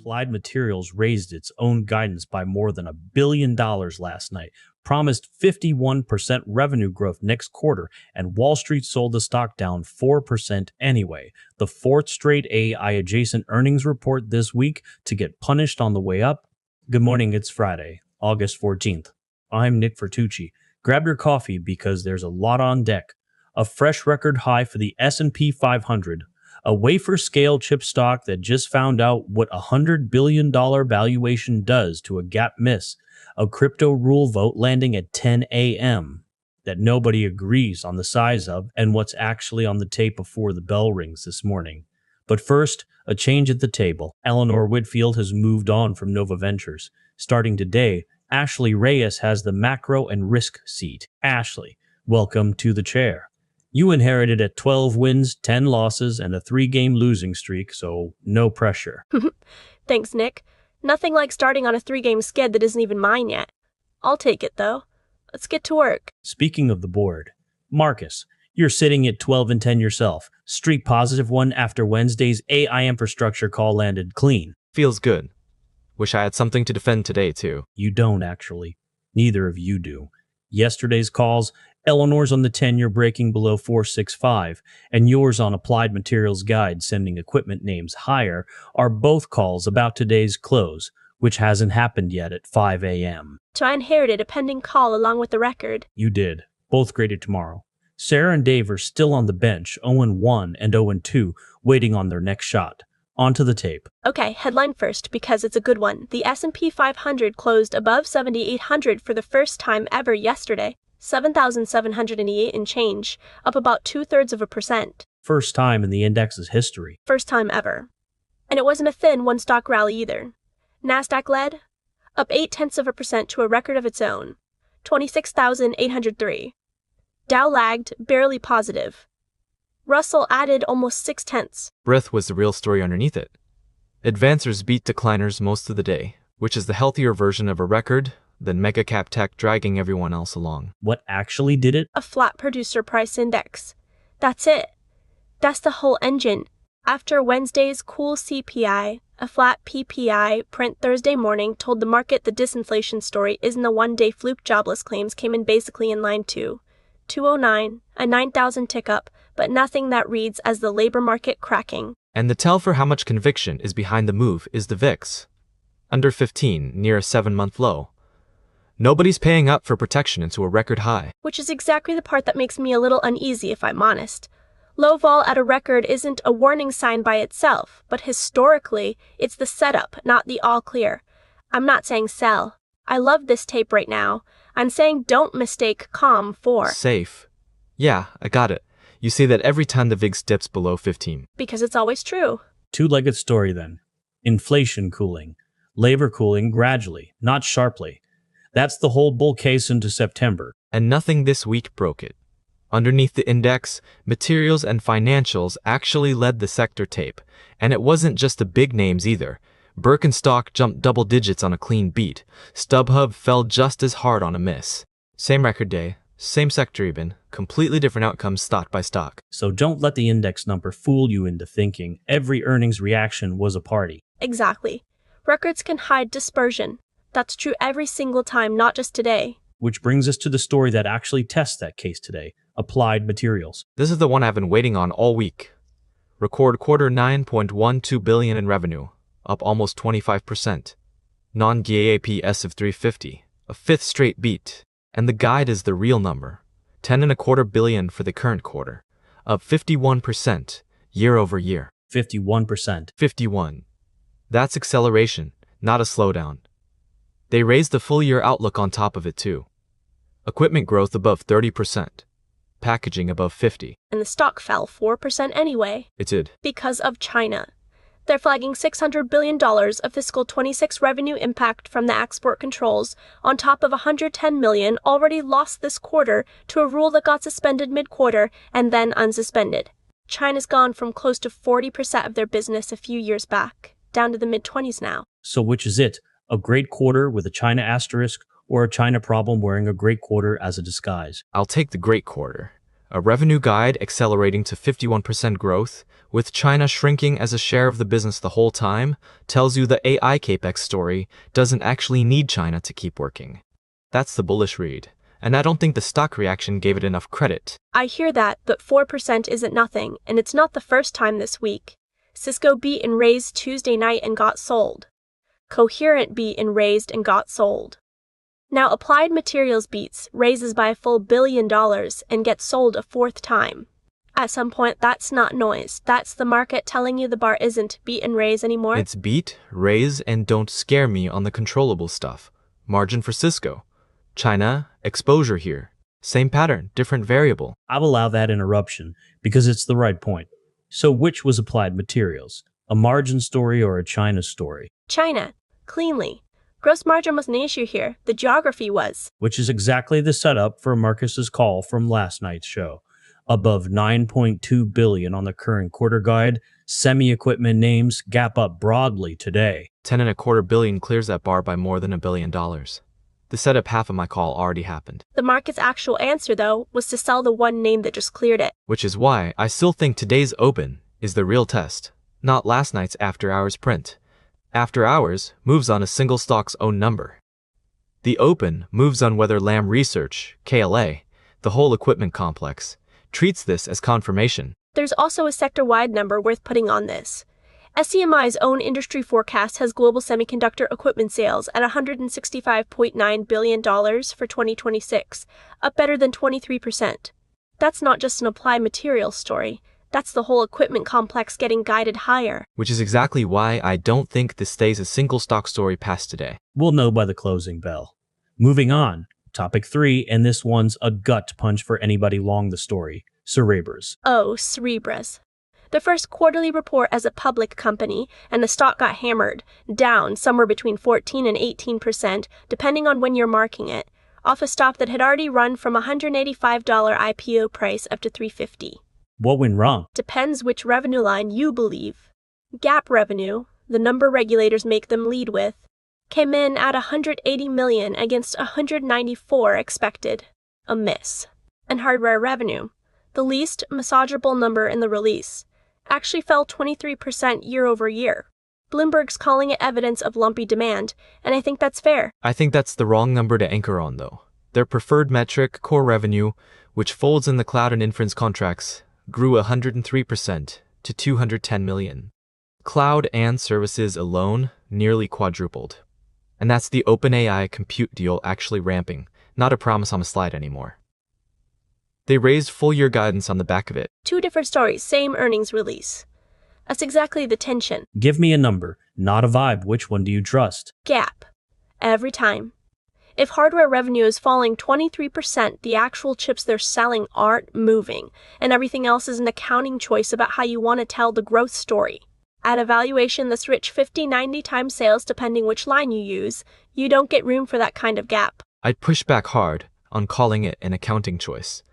Applied Materials raised its own guidance by more than $1 billion last night, promised 51% revenue growth next quarter, and Wall Street sold the stock down 4% anyway. The fourth straight AI-adjacent earnings report this week to get punished on the way up. Good morning, it's Friday, August 14th. I'm Nick Fertucci. Grab your coffee because there's a lot on deck. A fresh record high for the S&P 500. A wafer-scale chip stock that just found out what a $100 billion valuation does to a GAAP miss. A crypto rule vote landing at 10 a.m. that nobody agrees on the size of and what's actually on the tape before the bell rings this morning. But first, a change at the table. Eleanor Whitfield has moved on from Nova Ventures. Starting today, Ashley Reyes has the macro and risk seat. Ashley, welcome to the chair. You inherited at 12 wins, 10 losses, and a 3-game losing streak, so no pressure. Thanks, Nick. Nothing like starting on a 3-game skid that isn't even mine yet. I'll take it, though. Let's get to work. Speaking of the board, Marcus, you're sitting at 12 and 10 yourself. Streak positive one after Wednesday's AI infrastructure call landed clean. Feels good. Wish I had something to defend today, too. You don't, actually. Neither of you do. Yesterday's calls, Eleanor's on the 10-year breaking below 465, and yours on Applied Materials Guide sending equipment names higher, are both calls about today's close, which hasn't happened yet at 5 a.m. So I inherited a pending call along with the record. You did. Both graded tomorrow. Sarah and Dave are still on the bench, 0-1 and 0-2, waiting on their next shot. On to the tape. Okay, headline first, because it's a good one. The S&P 500 closed above 7,800 for the first time ever yesterday. 7,788 and change, up about 2/3%. First time in the index's history. First time ever. And it wasn't a thin one-stock rally either. NASDAQ led, up 0.8% to a record of its own, 26,803. Dow lagged, barely positive. Russell added almost 0.6. Breadth was the real story underneath it. Advancers beat decliners most of the day, which is the healthier version of a record than mega-cap tech dragging everyone else along. What actually did it? A flat producer price index. That's it. That's the whole engine. After Wednesday's cool CPI, a flat PPI print Thursday morning told the market the disinflation story isn't a one-day fluke. Jobless claims came in basically in line too. 209, a 9,000 tick-up, but nothing that reads as the labor market cracking. And the tell for how much conviction is behind the move is the VIX. Under 15, near a 7-month low. Nobody's paying up for protection into a record high. Which is exactly the part that makes me a little uneasy, if I'm honest. Low vol at a record isn't a warning sign by itself, but historically, it's the setup, not the all clear. I'm not saying sell. I love this tape right now. I'm saying don't mistake calm for safe. Yeah, I got it. You say that every time the VIX dips below 15. Because it's always true. Two-legged story then. Inflation cooling. Labor cooling gradually, not sharply. That's the whole bull case into September. And nothing this week broke it. Underneath the index, materials and financials actually led the sector tape. And it wasn't just the big names either. Birkenstock jumped double digits on a clean beat. StubHub fell just as hard on a miss. Same record day, same sector even, completely different outcomes stock by stock. So don't let the index number fool you into thinking every earnings reaction was a party. Exactly. Records can hide dispersion. That's true every single time, not just today. Which brings us to the story that actually tests that case today, Applied Materials. This is the one I've been waiting on all week. Record quarter $9.12 billion in revenue, up almost 25%. Non-GAAP EPS of 350, a fifth straight beat. And the guide is the real number, $10.25 billion for the current quarter, up 51% year over year. 51%. 51. That's acceleration, not a slowdown. They raised the full-year outlook on top of it too. Equipment growth above 30%. Packaging above 50%. And the stock fell 4% anyway. It did. Because of China. They're flagging $600 billion of fiscal 26 revenue impact from the export controls, on top of $110 million already lost this quarter to a rule that got suspended mid-quarter and then unsuspended. China's gone from close to 40% of their business a few years back, down to the mid-20s now. So which is it? A great quarter with a China asterisk, or a China problem wearing a great quarter as a disguise? I'll take the great quarter. A revenue guide accelerating to 51% growth, with China shrinking as a share of the business the whole time, tells you the AI capex story doesn't actually need China to keep working. That's the bullish read, and I don't think the stock reaction gave it enough credit. I hear that, but 4% isn't nothing, and it's not the first time this week. Cisco beat and raised Tuesday night and got sold. Coherent beat and raised and got sold. Now Applied Materials beats, raises by a full $1 billion, and gets sold a fourth time. At some point, that's not noise. That's the market telling you the bar isn't beat and raise anymore. It's beat, raise, and don't scare me on the controllable stuff. Margin for Cisco. China, exposure here. Same pattern, different variable. I'll allow that interruption because it's the right point. So which was Applied Materials? A margin story or a China story? China. Cleanly. Gross margin wasn't an issue here. The geography was. Which is exactly the setup for Marcus's call from last night's show. Above $9.2 billion on the current quarter guide, semi-equipment names gap up broadly today. $10.25 billion clears that bar by more than $1 billion. The setup half of my call already happened. The market's actual answer, though, was to sell the one name that just cleared it. Which is why I still think today's open is the real test, not last night's after-hours print. After hours moves on a single stock's own number. The open moves on whether Lam Research, KLA, the whole equipment complex, treats this as confirmation. There's also a sector-wide number worth putting on this. SCMI's own industry forecast has global semiconductor equipment sales at $165.9 billion for 2026, up better than 23%. That's not just an Applied Materials story. That's the whole equipment complex getting guided higher. Which is exactly why I don't think this stays a single stock story past today. We'll know by the closing bell. Moving on, topic 3, and this one's a gut punch for anybody long the story. Cerebras. Oh, Cerebras. The first quarterly report as a public company, and the stock got hammered, down somewhere between 14 and 18%, depending on when you're marking it, off a stop that had already run from $185 IPO price up to $350. What went wrong? Depends which revenue line you believe. GAAP revenue, the number regulators make them lead with, came in at $180 million against $194 expected. A miss. And hardware revenue, the least massageable number in the release, actually fell 23% year over year. Bloomberg's calling it evidence of lumpy demand, and I think that's fair. I think that's the wrong number to anchor on, though. Their preferred metric, core revenue, which folds in the cloud and inference contracts, grew 103% to $210 million. Cloud and services alone nearly quadrupled. And that's the OpenAI compute deal actually ramping, not a promise on a slide anymore. They raised full-year guidance on the back of it. Two different stories, same earnings release. That's exactly the tension. Give me a number, not a vibe. Which one do you trust? GAAP. Every time. If hardware revenue is falling 23%, the actual chips they're selling aren't moving, and everything else is an accounting choice about how you want to tell the growth story. At a valuation that's rich 50-90 times sales depending which line you use, you don't get room for that kind of gap. I'd push back hard on calling it an accounting choice.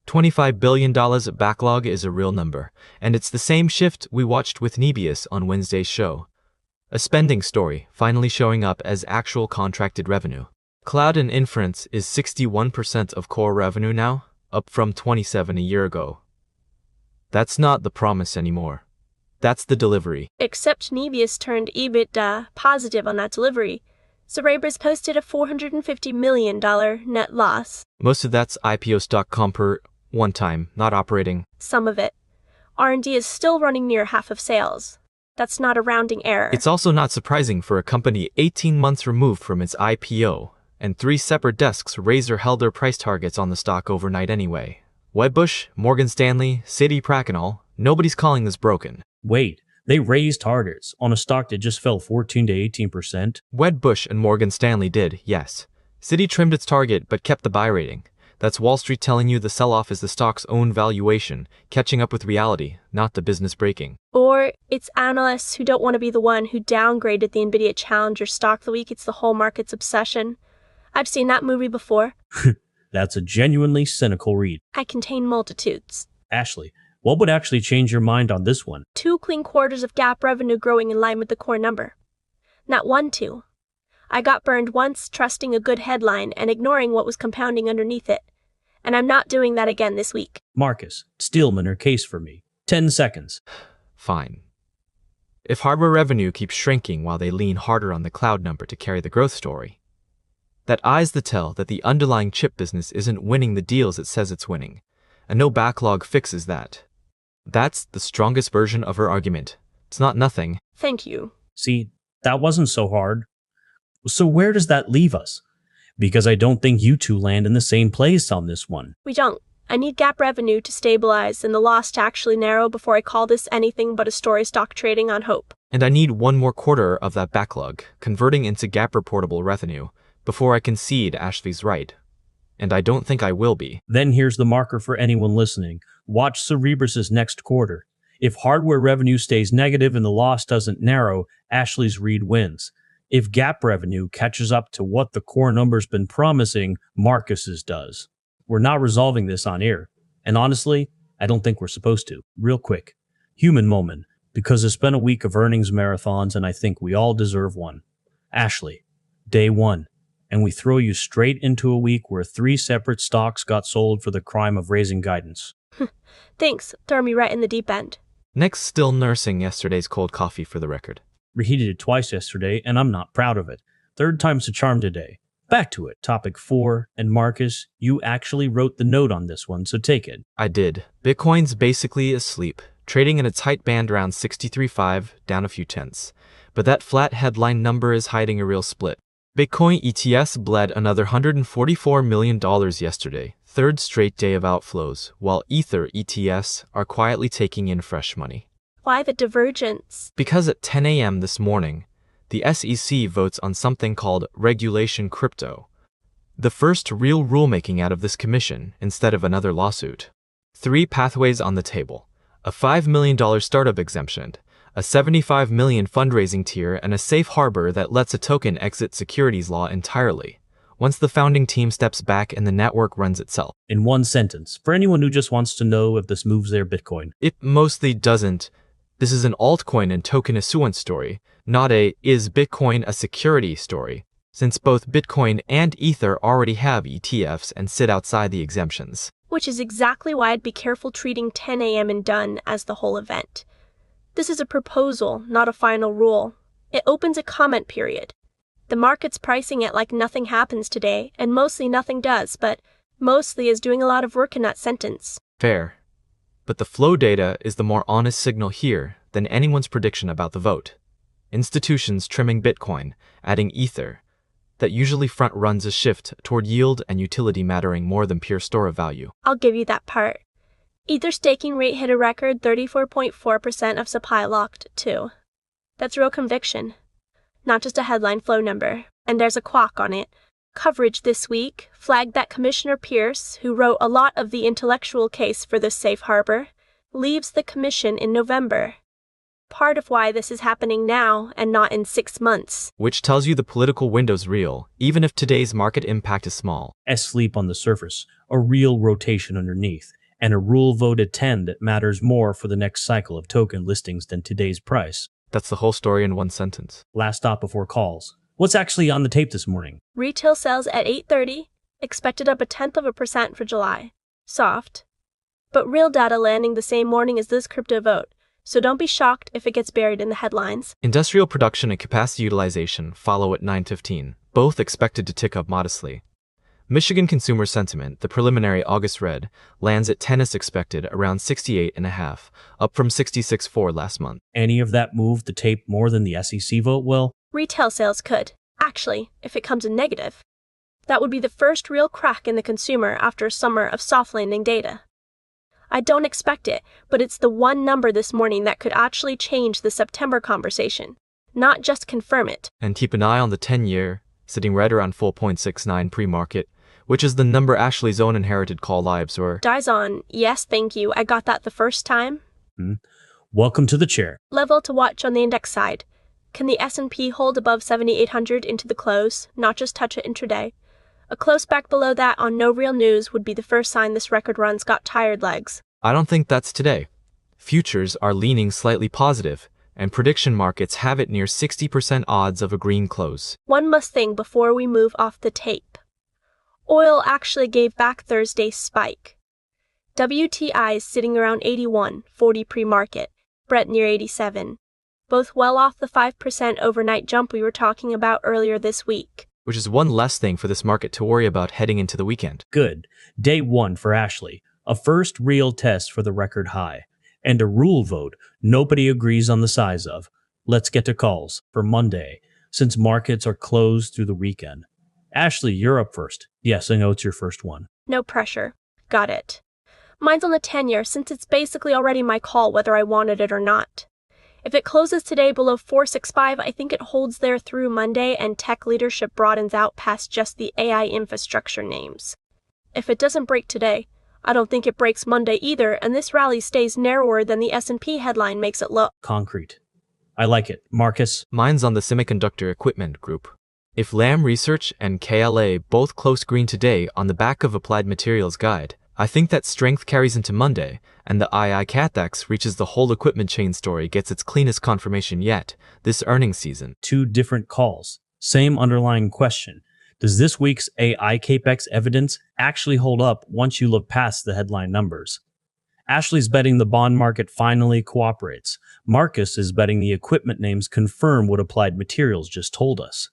$25 billion of backlog is a real number, and it's the same shift we watched with Nebius on Wednesday's show. A spending story finally showing up as actual contracted revenue. Cloud and inference is 61% of core revenue now, up from 27% a year ago. That's not the promise anymore. That's the delivery. Except Nebius turned EBITDA positive on that delivery. Cerebras posted a $450 million net loss. Most of that's IPO stock comp per one time, not operating. Some of it. R&D is still running near half of sales. That's not a rounding error. It's also not surprising for a company 18 months removed from its IPO, and 3 separate desks raised or held their price targets on the stock overnight anyway. Wedbush, Morgan Stanley, Citi, Prakenall, nobody's calling this broken. Wait, they raised targets on a stock that just fell 14 to 18%? Wedbush and Morgan Stanley did, yes. Citi trimmed its target but kept the buy rating. That's Wall Street telling you the sell-off is the stock's own valuation, catching up with reality, not the business breaking. Or it's analysts who don't want to be the one who downgraded the NVIDIA Challenger stock the week it's the whole market's obsession. I've seen that movie before. That's a genuinely cynical read. I contain multitudes. Ashley, what would actually change your mind on this one? 2 clean quarters of GAAP revenue growing in line with the core number. Not 1, 2. I got burned once trusting a good headline and ignoring what was compounding underneath it. And I'm not doing that again this week. Marcus, Steelman or case for me. 10 seconds. Fine. If hardware revenue keeps shrinking while they lean harder on the cloud number to carry the growth story, that eyes the tell that the underlying chip business isn't winning the deals it says it's winning, and no backlog fixes that. That's the strongest version of her argument. It's not nothing. Thank you. See, that wasn't so hard. So where does that leave us? Because I don't think you two land in the same place on this one. We don't. I need GAAP revenue to stabilize and the loss to actually narrow before I call this anything but a story stock trading on hope. And I need one more quarter of that backlog, converting into GAAP reportable revenue, before I concede Ashley's right. And I don't think I will be. Then here's the marker for anyone listening. Watch Cerebras' next quarter. If hardware revenue stays negative and the loss doesn't narrow, Ashley's read wins. If GAAP revenue catches up to what the core number's been promising, Marcus's does. We're not resolving this on air. And honestly, I don't think we're supposed to. Real quick. Human moment. Because it's been a week of earnings marathons and I think we all deserve one. Ashley, day one. And we throw you straight into a week where 3 separate stocks got sold for the crime of raising guidance. Thanks. Throw me right in the deep end. Next, still nursing yesterday's cold coffee for the record. Reheated it twice yesterday, and I'm not proud of it. 3rd time's the charm today. Back to it. Topic 4, and Marcus, you actually wrote the note on this one, so take it. I did. Bitcoin's basically asleep, trading in a tight band around 63.5, down a few tenths. But that flat headline number is hiding a real split. Bitcoin ETFs bled another $144 million yesterday, 3rd straight day of outflows, while Ether ETFs are quietly taking in fresh money. Why the divergence? Because at 10 a.m. this morning, the SEC votes on something called Regulation Crypto, the first real rulemaking out of this commission instead of another lawsuit. 3 pathways on the table: a $5 million startup exemption, a $75 million fundraising tier, and a safe harbor that lets a token exit securities law entirely, once the founding team steps back and the network runs itself. In one sentence, for anyone who just wants to know if this moves their Bitcoin. It mostly doesn't. This is an altcoin and token issuance story, not a is Bitcoin a security story, since both Bitcoin and Ether already have ETFs and sit outside the exemptions. Which is exactly why I'd be careful treating 10 a.m. and done as the whole event. This is a proposal, not a final rule. It opens a comment period. The market's pricing it like nothing happens today, and mostly nothing does, but mostly is doing a lot of work in that sentence. Fair. But the flow data is the more honest signal here than anyone's prediction about the vote. Institutions trimming Bitcoin, adding Ether, that usually front runs a shift toward yield and utility mattering more than pure store of value. I'll give you that part. Ether staking rate hit a record 34.4% of supply locked, too. That's real conviction, not just a headline flow number. And there's a quack on it. Coverage this week flagged that Commissioner Pierce, who wrote a lot of the intellectual case for this safe harbor, leaves the commission in November. Part of why this is happening now and not in 6 months. Which tells you the political window's real, even if today's market impact is small. Sleep on the surface, a real rotation underneath, and a rule vote at 10 that matters more for the next cycle of token listings than today's price. That's the whole story in one sentence. Last stop before calls. What's actually on the tape this morning? Retail sales at 8:30, expected up 0.1% for July. Soft. But real data landing the same morning as this crypto vote, so don't be shocked if it gets buried in the headlines. Industrial production and capacity utilization follow at 9:15, both expected to tick up modestly. Michigan consumer sentiment, the preliminary August read, lands at 10 as expected, around 68.5, up from 66.4 last month. Any of that move the tape more than the SEC vote will? Retail sales could. Actually, if it comes in negative. That would be the first real crack in the consumer after a summer of soft landing data. I don't expect it, but it's the one number this morning that could actually change the September conversation, not just confirm it. And keep an eye on the 10-year, sitting right around 4.69 pre-market, which is the number Ashley's own inherited call lives or... Dies on. Yes, thank you. I got that the first time. Welcome to the chair. Level to watch on the index side. Can the S&P hold above 7,800 into the close, not just touch it intraday? A close back below that on no real news would be the first sign this record run's got tired legs. I don't think that's today. Futures are leaning slightly positive, and prediction markets have it near 60% odds of a green close. One must think before we move off the tape. Oil actually gave back Thursday's spike. WTI is sitting around 81.40 pre-market, Brent near 87. Both well off the 5% overnight jump we were talking about earlier this week. Which is one less thing for this market to worry about heading into the weekend. Good. Day 1 for Ashley. A first real test for the record high. And a rule vote nobody agrees on the size of. Let's get to calls for Monday, since markets are closed through the weekend. Ashley, you're up first. Yes, I know it's your first one. No pressure. Got it. Mine's on the 10-year, since it's basically already my call whether I wanted it or not. If it closes today below 465, I think it holds there through Monday and tech leadership broadens out past just the AI infrastructure names. If it doesn't break today, I don't think it breaks Monday either, and this rally stays narrower than the S&P headline makes it look. Concrete. I like it. Marcus? Mine's on the semiconductor equipment group. If Lam Research and KLA both close green today on the back of Applied Materials guide, I think that strength carries into Monday, and the II-CATX reaches the whole equipment chain story gets its cleanest confirmation yet this earnings season. 2 different calls. Same underlying question. Does this week's AI-CAPEX evidence actually hold up once you look past the headline numbers? Ashley's betting the bond market finally cooperates. Marcus is betting the equipment names confirm what Applied Materials just told us.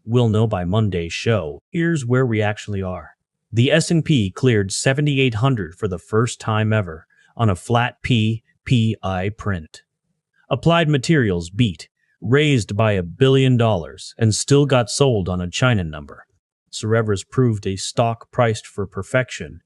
We'll know by Monday's show. Here's where we actually are. The S&P cleared 7,800 for the first time ever on a flat PPI print. Applied Materials beat, raised by $1 billion, and still got sold on a China number. Cerebras proved a stock priced for perfection,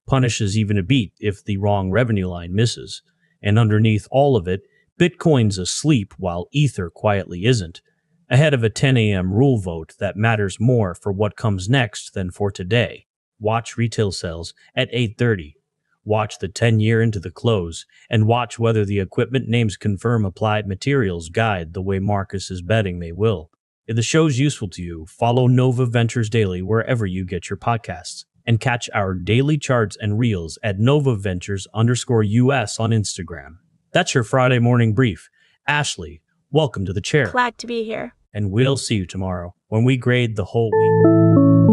punishes even a beat if the wrong revenue line misses, and underneath all of it, Bitcoin's asleep while Ether quietly isn't, ahead of a 10 a.m. rule vote that matters more for what comes next than for today. Watch retail sales at 8:30. Watch the 10-year into the close, and watch whether the equipment names confirm Applied Materials guide the way Marcus is betting they will. If the show's useful to you, follow Nova Ventures Daily wherever you get your podcasts, and catch our daily charts and reels at NovaVentures_US on Instagram. That's your Friday morning brief. Ashley, welcome to the chair. Glad to be here. And we'll see you tomorrow when we grade the whole week.